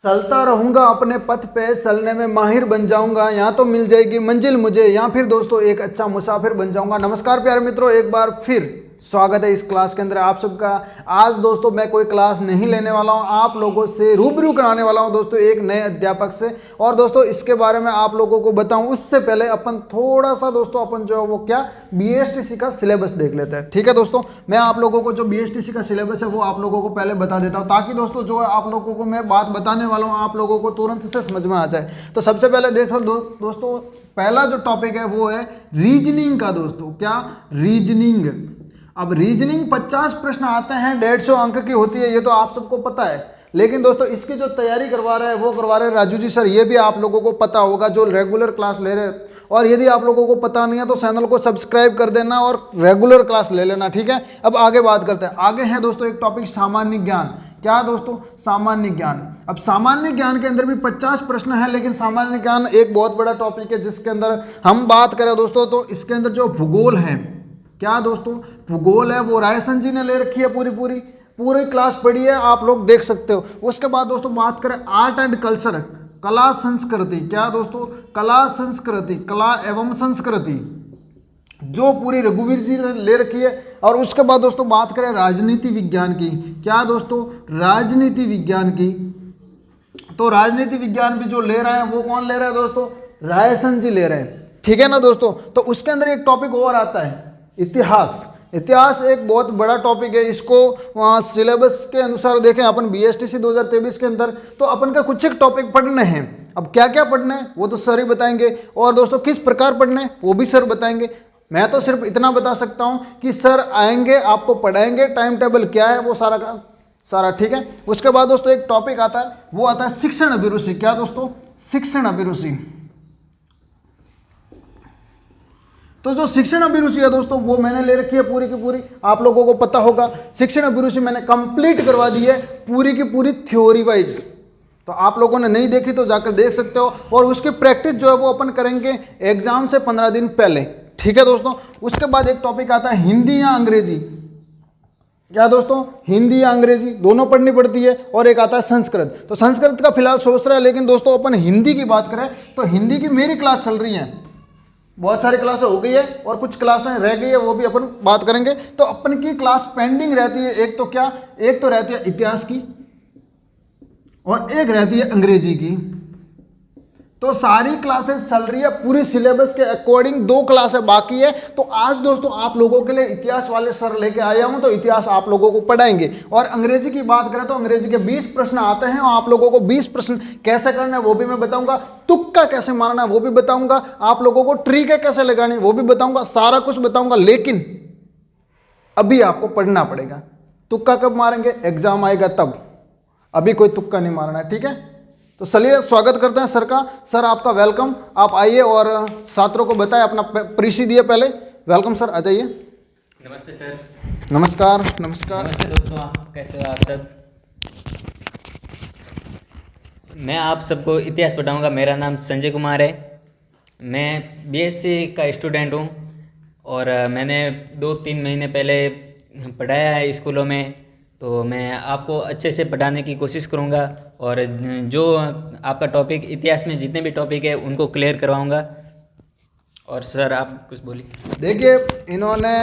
चलता रहूंगा अपने पथ पे, चलने में माहिर बन जाऊंगा, या तो मिल जाएगी मंजिल मुझे, या फिर दोस्तों एक अच्छा मुसाफिर बन जाऊंगा। नमस्कार प्यारे मित्रों, एक बार फिर स्वागत है इस क्लास के अंदर आप सबका। आज दोस्तों मैं कोई क्लास नहीं लेने वाला हूं, आप लोगों से रूबरू कराने वाला हूं दोस्तों एक नए अध्यापक से। और दोस्तों इसके बारे में आप लोगों को बताऊं उससे पहले अपन थोड़ा सा दोस्तों अपन जो है वो क्या बीएसटीसी का सिलेबस देख लेते हैं। ठीक है दोस्तों, मैं आप लोगों को जो बीएसटीसी का सिलेबस है वो आप लोगों को पहले बता देता हूं, ताकि दोस्तों जो आप लोगों को मैं बात बताने वाला हूं आप लोगों को तुरंत से समझ में आ जाए। तो सबसे पहले देखो दोस्तों पहला जो टॉपिक है वो है रीजनिंग का। दोस्तों क्या रीजनिंग, अब रीजनिंग 50 प्रश्न आते हैं, 150 अंक की होती है, ये तो आप सबको पता है। लेकिन दोस्तों इसकी जो तैयारी करवा रहे हैं वो करवा रहे हैं राजू जी सर, ये भी आप लोगों को पता होगा जो रेगुलर क्लास ले रहे हैं। और यदि आप लोगों को पता नहीं है तो चैनल को सब्सक्राइब कर देना और रेगुलर क्लास ले लेना। ठीक है, अब आगे बात करते हैं। आगे है दोस्तों एक टॉपिक सामान्य ज्ञान। क्या दोस्तों? सामान्य ज्ञान। अब सामान्य ज्ञान के अंदर भी 50 प्रश्न है, लेकिन सामान्य ज्ञान एक बहुत बड़ा टॉपिक है जिसके अंदर हम बात करें दोस्तों तो इसके अंदर जो भूगोल है, क्या दोस्तों भूगोल है वो रायसन जी ने ले रखी है, पूरी क्लास पढ़ी है, आप लोग देख सकते हो। उसके बाद दोस्तों बात करें आर्ट एंड कल्चर, कला संस्कृति। क्या दोस्तों? कला संस्कृति, कला एवं संस्कृति, जो पूरी रघुवीर जी ने ले रखी है। और उसके बाद दोस्तों बात करें राजनीति विज्ञान की। क्या दोस्तों? राजनीति विज्ञान की। तो राजनीति विज्ञान भी जो ले रहा है वो कौन ले रहा है दोस्तों? रायसन जी ले रहे हैं। ठीक है ना दोस्तों। तो उसके अंदर एक टॉपिक और आता है इतिहास। इतिहास एक बहुत बड़ा टॉपिक है, इसको सिलेबस के अनुसार देखें अपन बीएसटीसी 2023 के अंदर तो अपन का कुछ एक टॉपिक पढ़ने हैं। अब क्या क्या पढ़ने हैं वो तो सर ही बताएंगे, और दोस्तों किस प्रकार पढ़ने हैं वो भी सर बताएंगे। मैं तो सिर्फ इतना बता सकता हूं कि सर आएंगे आपको पढ़ाएंगे, टाइम टेबल क्या है वो सारा का सारा। ठीक है, उसके बाद दोस्तों एक टॉपिक आता है वो आता है शिक्षण अभिरुचि। क्या दोस्तों? शिक्षण अभिरुचि। तो जो शिक्षण अभिरुचि है दोस्तों वो मैंने ले रखी है पूरी की पूरी, आप लोगों को पता होगा। शिक्षण अभिरुचि मैंने कंप्लीट करवा दी है पूरी की पूरी थ्योरी वाइज। तो आप लोगों ने नहीं देखी तो जाकर देख सकते हो, और उसकी प्रैक्टिस जो है वो अपन करेंगे एग्जाम से 15 दिन पहले। ठीक है दोस्तों। उसके बाद एक टॉपिक आता है हिंदी या अंग्रेजी। क्या दोस्तों? हिंदी या अंग्रेजी दोनों पढ़नी पड़ती है। और एक आता है संस्कृत। तो संस्कृत का फिलहाल सोच रहा है, लेकिन दोस्तों अपन हिंदी की बात करें तो हिंदी की मेरी क्लास चल रही है, बहुत सारी क्लासें हो गई है और कुछ क्लासें रह गई है, वो भी अपन बात करेंगे। तो अपन की क्लास पेंडिंग रहती है, एक तो क्या, एक तो रहती है इतिहास की और एक रहती है अंग्रेजी की। तो सारी क्लासेस चल रही है पूरी सिलेबस के अकॉर्डिंग, 2 क्लासें बाकी है। तो आज दोस्तों आप लोगों के लिए इतिहास वाले सर लेके आया हूं, तो इतिहास आप लोगों को पढ़ाएंगे। और अंग्रेजी की बात करें तो अंग्रेजी के 20 प्रश्न आते हैं, और आप लोगों को 20 प्रश्न कैसे करना है वो भी मैं बताऊंगा, तुक्का कैसे मारना है वो भी बताऊंगा, आप लोगों को ट्रिक कैसे लगानी है वो भी बताऊंगा, सारा कुछ बताऊंगा। लेकिन अभी आपको पढ़ना पड़ेगा। तुक्का कब मारेंगे? एग्जाम आएगा तब, अभी कोई तुक्का नहीं मारना है। ठीक है, तो चलिए स्वागत करते हैं सर का। सर आपका वेलकम, आप आइए और छात्रों को बताएं, अपना परिचय दिए पहले। वेलकम सर, आ जाइए। नमस्ते सर। नमस्कार। नमस्कार। नमस्ते दोस्तों, कैसे हो आप सब? मैं आप सबको इतिहास पढ़ाऊंगा। मेरा नाम संजय कुमार है, मैं बीएससी का स्टूडेंट हूं, और मैंने 2-3 महीने पहले पढ़ाया है स्कूलों में। तो मैं आपको अच्छे से पढ़ाने की कोशिश करूंगा, और जो आपका टॉपिक इतिहास में जितने भी टॉपिक है उनको क्लियर करवाऊंगा। और सर आप कुछ बोलिए। देखिए इन्होंने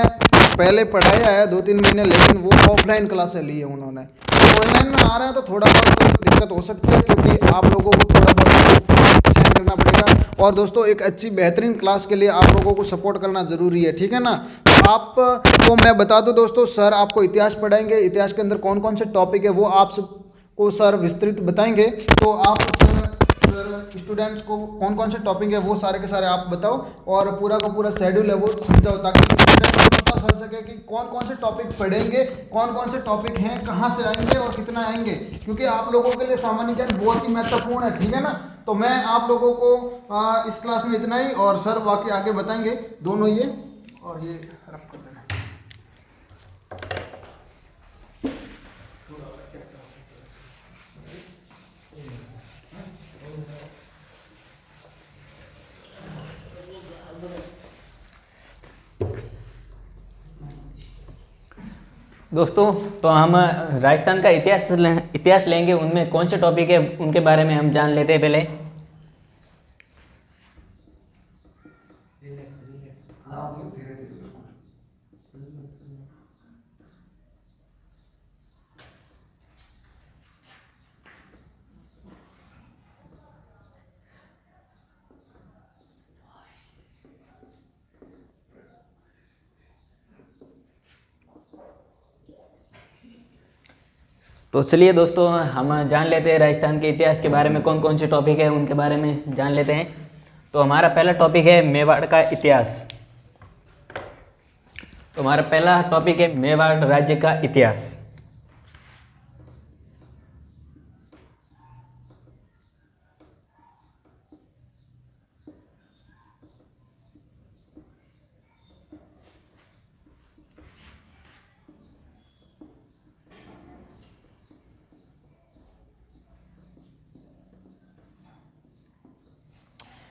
पहले पढ़ाया है 2-3 महीने, लेकिन वो ऑफलाइन क्लासें ली है उन्होंने। तो ऑनलाइन में आ रहे हैं तो थोड़ा बहुत दिक्कत हो सकती है, क्योंकि आप लोगों को थोड़ा बहुत सहन करना पड़ेगा। और दोस्तों एक अच्छी बेहतरीन क्लास के लिए आप लोगों को सपोर्ट करना ज़रूरी है। ठीक है ना। तो आपको मैं बता दूं दोस्तों, सर आपको इतिहास पढ़ाएंगे। इतिहास के अंदर कौन कौन से टॉपिक है वो आप सबको सर विस्तृत बताएंगे। तो आप सर स्टूडेंट्स को कौन कौन से टॉपिक है वो सारे के सारे आप बताओ, और पूरा का पूरा शेड्यूल है वो समझाओ, ताकि स्टूडेंट को पता चल सके कि कौन कौन से टॉपिक पढ़ेंगे, कौन कौन से टॉपिक हैं, कहाँ से आएंगे और कितना आएंगे। क्योंकि आप लोगों के लिए सामान्य ज्ञान बहुत ही महत्वपूर्ण है। ठीक है ना। तो मैं आप लोगों को इस क्लास में इतना ही, और सर बाकी आगे बताएंगे। दोनों ये और ये रख कर देना। दोस्तों, तो हम राजस्थान का इतिहास लेंगे। उनमें कौन से टॉपिक है उनके बारे में हम जान लेते हैं पहले। तो चलिए दोस्तों, हम जान लेते हैं राजस्थान के इतिहास के बारे में कौन कौन से टॉपिक है उनके बारे में जान लेते हैं। तो हमारा पहला टॉपिक है मेवाड़ का इतिहास। तो हमारा पहला टॉपिक है मेवाड़ राज्य का इतिहास।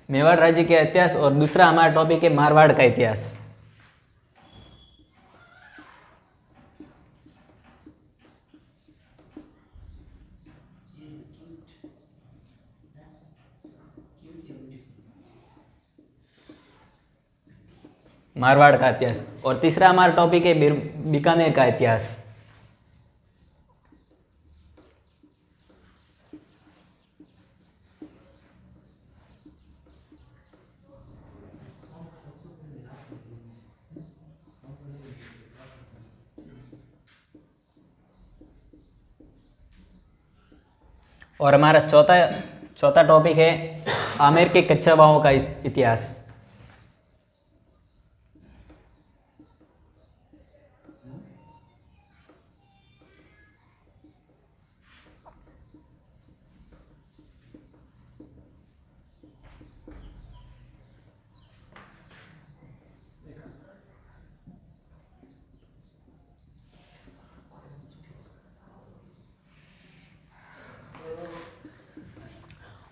मेवाड़ राज्य का इतिहास। और दूसरा हमारा टॉपिक है मारवाड़ का इतिहास। मारवाड़ का इतिहास। और तीसरा हमारा टॉपिक है बीकानेर का इतिहास। और हमारा चौथा टॉपिक है आमेर के कच्छावाओं का इतिहास।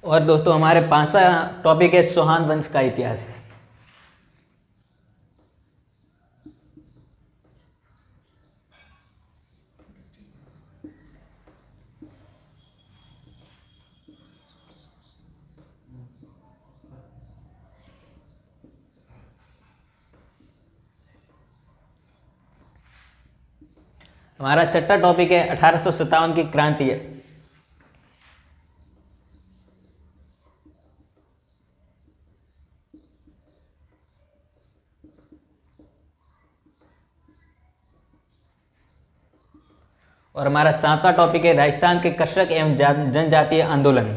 और दोस्तों, हमारे पांचवा टॉपिक है चौहान वंश का इतिहास। हमारा छठा टॉपिक है 1857 की क्रांति। और हमारा सातवां टॉपिक है राजस्थान के कृषक एवं जनजातीय आंदोलन।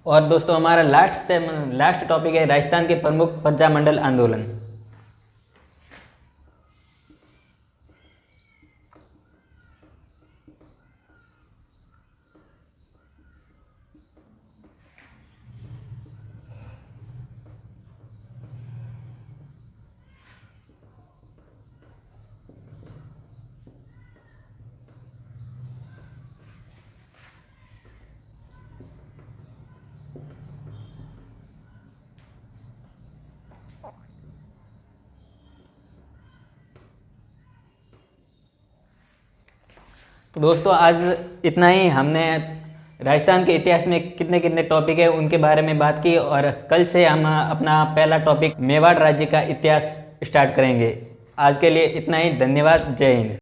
और दोस्तों, हमारा लास्ट टॉपिक है राजस्थान के प्रमुख प्रजामंडल आंदोलन। तो दोस्तों, आज इतना ही। हमने राजस्थान के इतिहास में कितने कितने टॉपिक है उनके बारे में बात की। और कल से हम अपना पहला टॉपिक मेवाड़ राज्य का इतिहास स्टार्ट करेंगे। आज के लिए इतना ही। धन्यवाद। जय हिंद।